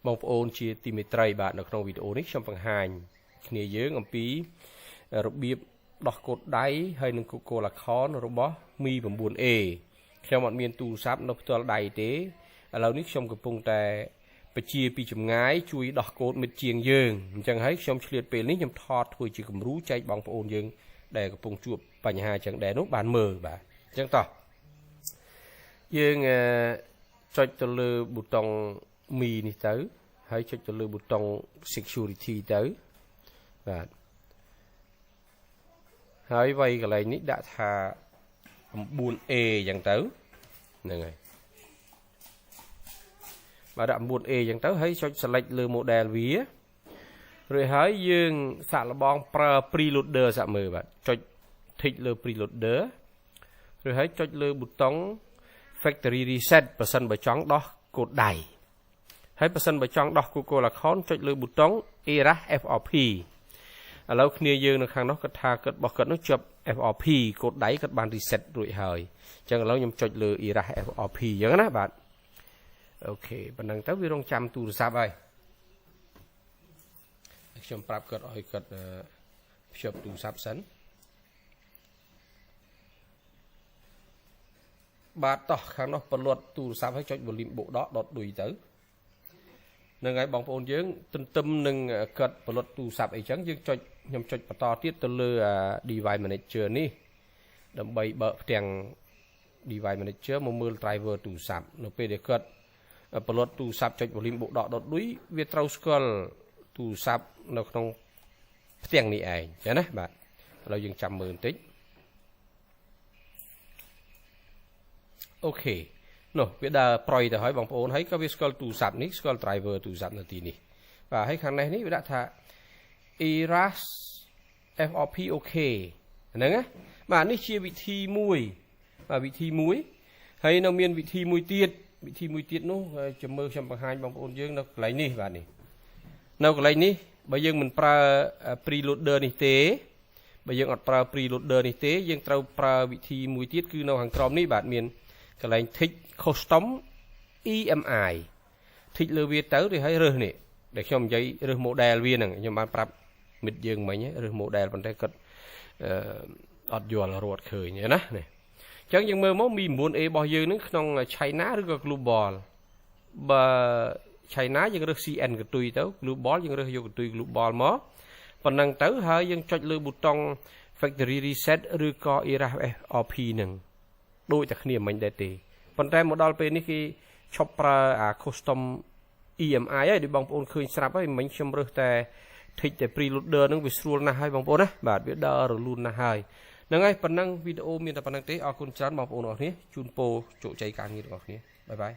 បងប្អូនជាទីមេត្រីបាទនៅក្នុងវីដេអូនេះខ្ញុំបង្ហាញគ្នាយើងអំពីរបៀបដោះកូដដៃហើយនឹង Google Account របស់ Mi 9A ខ្ញុំអត់មានទូរស័ព្ទនៅផ្ទាល់ដៃទេឥឡូវនេះខ្ញុំកំពុងតែបញ្ជាពីចម្ងាយជួយដោះកូដមិត្តជាងយើងអញ្ចឹងហើយខ្ញុំឆ្លៀតពេលនេះខ្ញុំថតធ្វើជាគំរូចែកបងប្អូនយើងដែលកំពុងជួបបញ្ហាអញ្ចឹងដែរនោះបានមើលបាទអញ្ចឹងតោះយើងចុចទៅលើប៊ូតុង Mi នេះទៅហើយចុចទៅលើប៊ូតុង Security ទៅបាទហើយវាយកន្លែងនេះដាក់ថា 9A អញ្ចឹងទៅហ្នឹងហើយបាទដាក់ 9A អញ្ចឹងទៅហើយចុច select លើ model វារួចហើយយើងសាកល្បងប្រើ preloader សាកមើលបាទចុច tick លើ preloader រួចហើយចុចលើប៊ូតុង factory reset បើសិនបើចង់ដោះកូដដៃហើយបើសិនបើចង់ដោះ Google Account ចុចលើប៊ូតុង erase FRP ឥឡូវគ្នាយើងនៅខាងនោះគាត់ថាគាត់របស់គាត់នោះជាប់ FRP កូដដៃគាត់បាន reset រួចហើយអញ្ចឹងឥឡូវខ្ញុំចុចលើ erase FRP អញ្ចឹងណាបាទអូខេប៉ុណ្ណឹងទៅវារងចាំទូរស័ព្ទហើយខ្ញុំប្រាប់គាត់ឲ្យគាត់ភ្ជាប់ទូរស័ព្ទសិនបាទតោះខាងនោះពលត់ទូរស័ព្ទឲ្យចុច volume បូកដកដុតឌុយទៅនឹងហើយបងប្អូនយើងទន្ទឹមនឹងគាត់ពលត់ទូរស័ព្ទអីចឹងយើងចុចខ្ញុំចុចបន្តទៀតទៅលើ device manager នេះដើម្បីបើកផ្ទាំង device manager មកមើល driver ទូរស័ព្ទនៅពេលដែលគាត់ពលត់ទូរស័ព្ទចុច volume បូកដកដុតឌុយវាត្រូវស្គាល់ទូរស័ព្ទនៅក្នុងផ្ទាំងនេះឯងចឹងណាបាទឥឡូវយើងចាំមើលបន្តិចអូខេនោះវាដើរប្រយទៅហើយបងប្អូនហើយក៏វាស្គាល់ទូរស័ព្ទនេះស្គាល់ driver ទូរស័ព្ទនៅទីនេះបាទហើយខាងនេះវាដាក់ថា erase FRP OK ហ្នឹងណាបាទនេះជាវិធីមួយបាទវិធីមួយហើយនៅមានវិធីមួយទៀតនោះចាំមើលខ្ញុំបង្ហាញបងប្អូនយើងនៅកន្លែងនេះបាទនេះនៅកន្លែងនេះបើយើងមិនប្រើ preloader នេះទេបើយើងអត់ប្រើ preloader នេះទេយើងត្រូវប្រើវិធីមួយទៀតគឺនៅខាងក្រោមនេះបាទមានកន្លែង tick custom EMI tick លើវាទៅឬហើយរើសនេះដែលខ្ញុំនិយាយរើស model វាហ្នឹងខ្ញុំបានប្រាប់មិត្តយើងមិញរើស model ប៉ុន្តែគាត់អត់យល់រត់ឃើញណានេះអញ្ចឹងយើងមើលមកMi 9A របស់យើងហ្នឹងក្នុង China ឬក៏ Global បើ China យើងរើស CN កតុយទៅ Global យើងរើសយកកតុយ Global មកប៉ុណ្ណឹងទៅហើយយើងចុចលើប៊ូតុង Factory Reset ឬក៏ erase FRP ហ្នឹងដូចតែគ្នាមិញដែរទេប៉ុន្តែមកដល់ពេលនេះគេឈប់ប្រើអា custom EMI ហើយដូចបងប្អូនឃើញស្រាប់ហើយមិញខ្ញុំរើសតែ tick តែ preloader ហ្នឹងវាស្រួលណាស់ហើយបងប្អូនណាបាទវាដើររលូនណាស់ហើយហ្នឹងហើយប៉ុណ្ណឹងវីដេអូមានតែប៉ុណ្្នឹងទេអរគុណច្រើនបងប្អូនអរគ្នាជូនពរជោគជ័យការងាររបស់គ្នាបាយបាយ